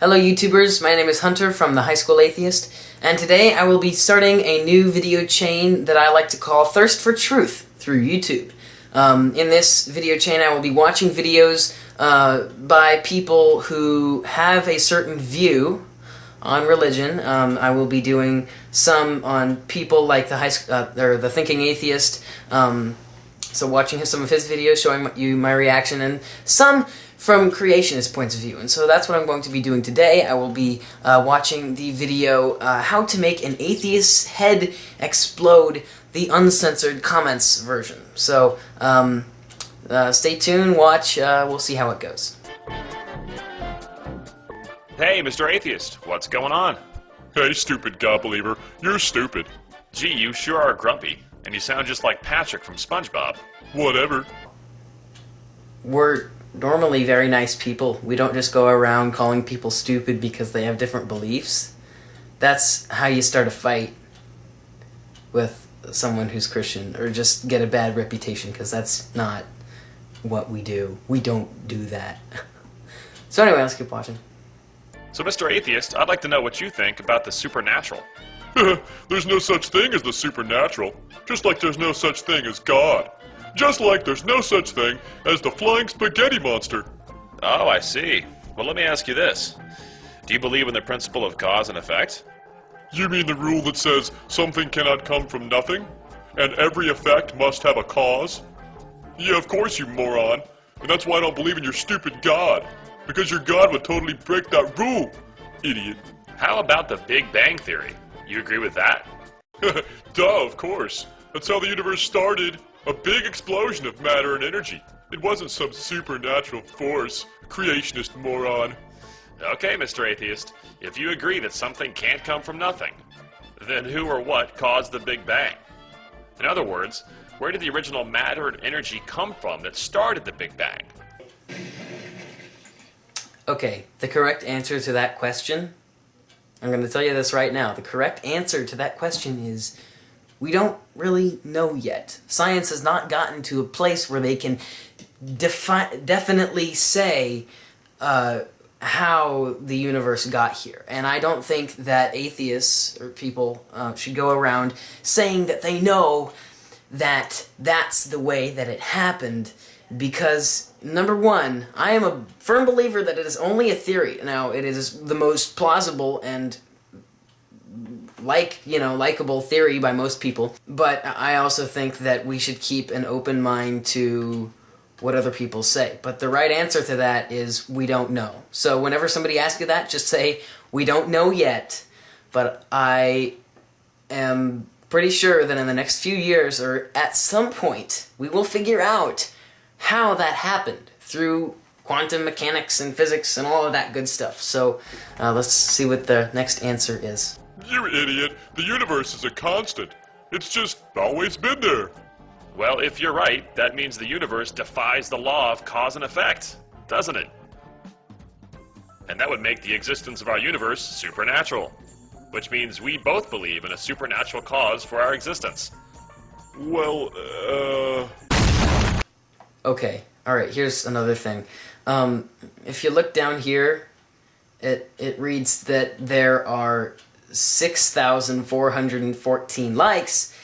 Hello YouTubers, my name is Hunter from the High School Atheist, and today I will be starting a new video chain that I like to call Thirst for Truth through YouTube. In this video chain I will be watching videos by people who have a certain view on religion. I will be doing some on people like the Thinking Atheist, so watching some of his videos, showing you my reaction, and some from creationist points of view. And so that's what I'm going to be doing today. I will be watching the video How to Make an Atheist's Head Explode, the uncensored comments version. So stay tuned, watch, we'll see how it goes. Hey, Mr. Atheist, what's going on? Hey, stupid God believer, you're stupid. Gee, you sure are grumpy, and you sound just like Patrick from SpongeBob. Whatever. We're normally very nice people. We don't just go around calling people stupid because they have different beliefs. That's how you start a fight with someone who's Christian, or just get a bad reputation, because that's not what we do. We don't do that. So anyway, let's keep watching. So, Mr. Atheist, I'd like to know what you think about the supernatural. There's no such thing as the supernatural, just like there's no such thing as God. Just like there's no such thing as the flying spaghetti monster. Oh, I see. Well, let me ask you this. Do you believe in the principle of cause and effect? You mean the rule that says something cannot come from nothing, and every effect must have a cause? Yeah, of course, you moron. And that's why I don't believe in your stupid God. Because your God would totally break that rule, idiot. How about the Big Bang Theory? You agree with that? Duh, of course. That's how the universe started. A big explosion of matter and energy. It wasn't some supernatural force. Creationist moron. Okay, Mr. Atheist. If you agree that something can't come from nothing, then who or what caused the Big Bang? In other words, where did the original matter and energy come from that started the Big Bang? Okay, the correct answer to that question, I'm going to tell you this right now, the correct answer to that question is we don't really know yet. Science has not gotten to a place where they can definitely say how the universe got here. And I don't think that atheists or people should go around saying that they know that that's the way that it happened, because, number one, I am a firm believer that it is only a theory. Now, it is the most plausible and likable theory by most people, but I also think that we should keep an open mind to what other people say. But the right answer to that is we don't know. So whenever somebody asks you that, just say, we don't know yet, but I am pretty sure that in the next few years, or at some point, we will figure out how that happened through quantum mechanics and physics and all of that good stuff. So let's see what the next answer is. You idiot. The universe is a constant. It's just always been there. Well, if you're right, that means the universe defies the law of cause and effect, doesn't it? And that would make the existence of our universe supernatural, which means we both believe in a supernatural cause for our existence. Well, Okay, alright, here's another thing. If you look down here, it reads that there are 6,414 likes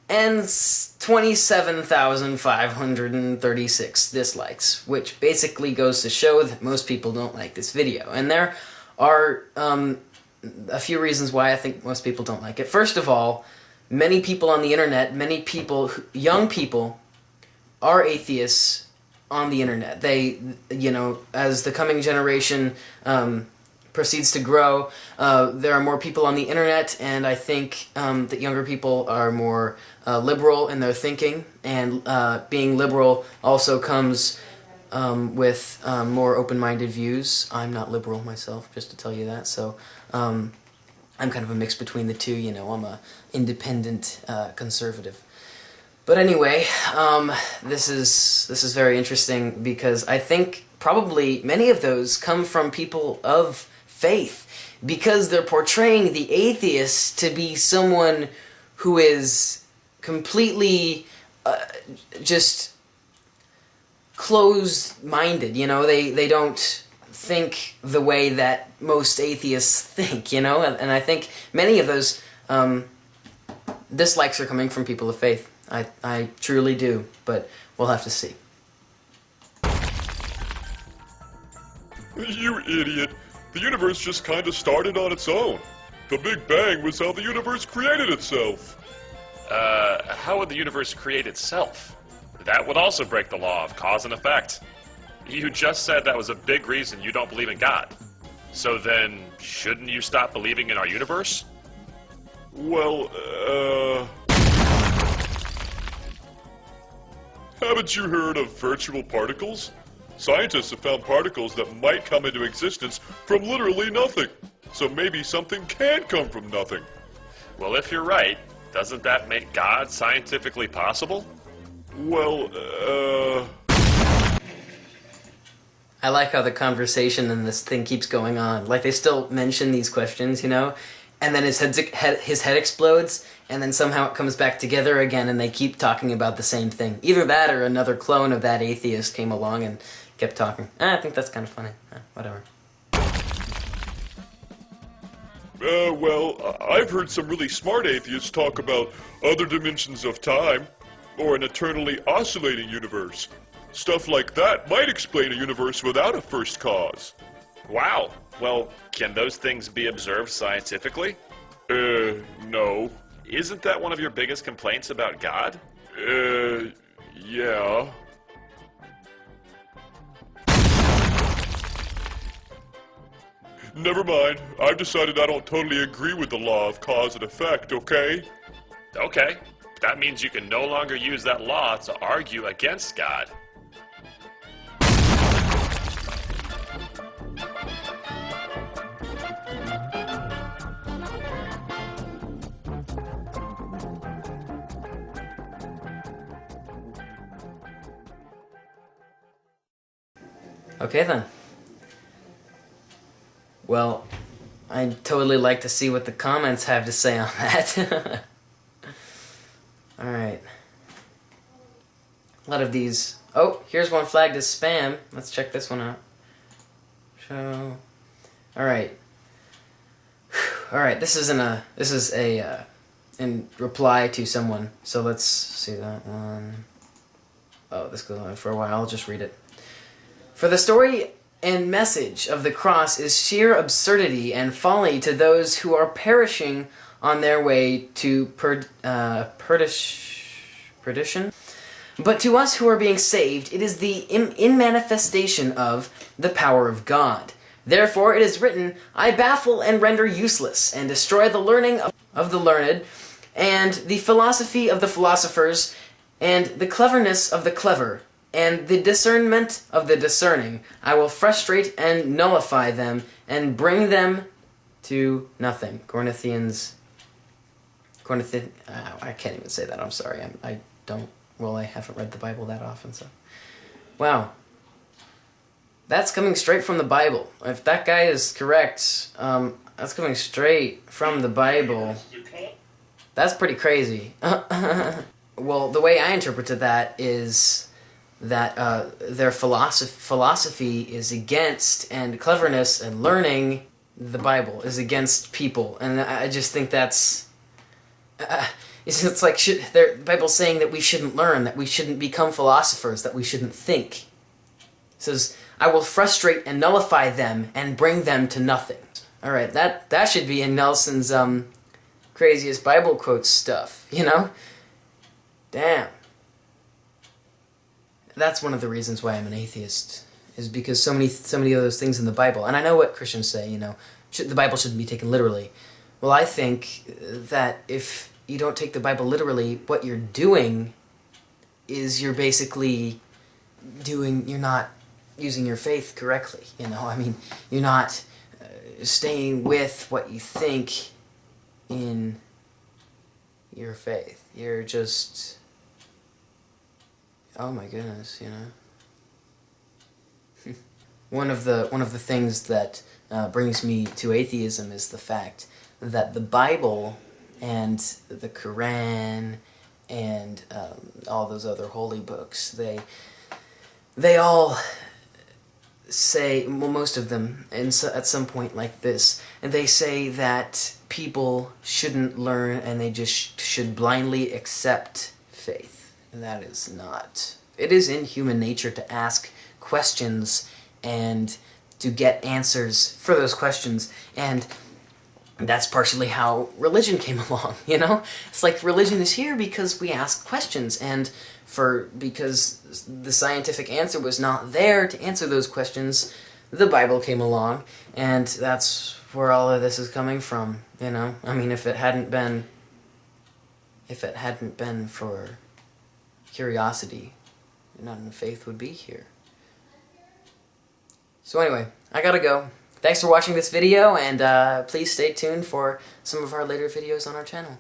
and 27,536 dislikes, which basically goes to show that most people don't like this video. And there are a few reasons why I think most people don't like it. First of all, many people on the internet, young people, are atheists on the internet. They, as the coming generation proceeds to grow, there are more people on the internet, and I think that younger people are more liberal in their thinking, and being liberal also comes with more open-minded views. I'm not liberal myself, just to tell you that, so I'm kind of a mix between the two, I'm a independent conservative. But anyway, this is very interesting, because I think probably many of those come from people of faith, because they're portraying the atheist to be someone who is completely just closed-minded. They don't think the way that most atheists think, you know? And I think many of those dislikes are coming from people of faith. I truly do, but we'll have to see. You idiot. The universe just kind of started on its own. The Big Bang was how the universe created itself. How would the universe create itself? That would also break the law of cause and effect. You just said that was a big reason you don't believe in God. So then, shouldn't you stop believing in our universe? Well, haven't you heard of virtual particles? Scientists have found particles that might come into existence from literally nothing. So maybe something can come from nothing. Well, if you're right, doesn't that make God scientifically possible? Well, I like how the conversation in this thing keeps going on. Like, they still mention these questions, you know? And then his head explodes, and then somehow it comes back together again, and they keep talking about the same thing. Either that or another clone of that atheist came along and kept talking. I think that's kind of funny. Whatever. Well, I've heard some really smart atheists talk about other dimensions of time, or an eternally oscillating universe. Stuff like that might explain a universe without a first cause. Wow. Well, can those things be observed scientifically? No. Isn't that one of your biggest complaints about God? Yeah. Never mind. I've decided I don't totally agree with the law of cause and effect, okay? Okay. That means you can no longer use that law to argue against God. Okay then. Well, I'd totally like to see what the comments have to say on that. Alright. A lot of these... Oh, here's one flagged as spam. Let's check this one out. Show... Alright. Alright, this is in reply to someone. So let's see that one. Oh, this goes on for a while. I'll just read it. For the story and message of the cross is sheer absurdity and folly to those who are perishing on their way to perdition. But to us who are being saved, it is the in manifestation of the power of God. Therefore it is written, I baffle and render useless, and destroy the learning of the learned, and the philosophy of the philosophers, and the cleverness of the clever, and the discernment of the discerning. I will frustrate and nullify them, and bring them to nothing. I can't even say that, I'm sorry. I haven't read the Bible that often, so. Wow. That's coming straight from the Bible. If that guy is correct, that's coming straight from the Bible. That's pretty crazy. Well, the way I interpreted that is that their philosophy is against, and cleverness and learning the Bible is against people. And I just think that's... it's like the Bible's saying that we shouldn't learn, that we shouldn't become philosophers, that we shouldn't think. It says, I will frustrate and nullify them and bring them to nothing. Alright, that should be in Nelson's craziest Bible quotes stuff, you know? Damn. That's one of the reasons why I'm an atheist, is because so many of those things in the Bible, and I know what Christians say, you know, the Bible shouldn't be taken literally. Well, I think that if you don't take the Bible literally, what you're doing is you're basically you're not using your faith correctly, you know? I mean, you're not staying with what you think in your faith. You're just... Oh my goodness, you know. One of the things that brings me to atheism is the fact that the Bible and the Quran and all those other holy books, they all say, well, most of them, and so at some point like this, and they say that people shouldn't learn and they just should blindly accept faith. And that is not. It is in human nature to ask questions and to get answers for those questions, and that's partially how religion came along, you know? It's like religion is here because we ask questions, and because the scientific answer was not there to answer those questions, the Bible came along, and that's where all of this is coming from, you know? I mean, if it hadn't been for curiosity, none of faith would be here. So anyway, I gotta go. Thanks for watching this video, and please stay tuned for some of our later videos on our channel.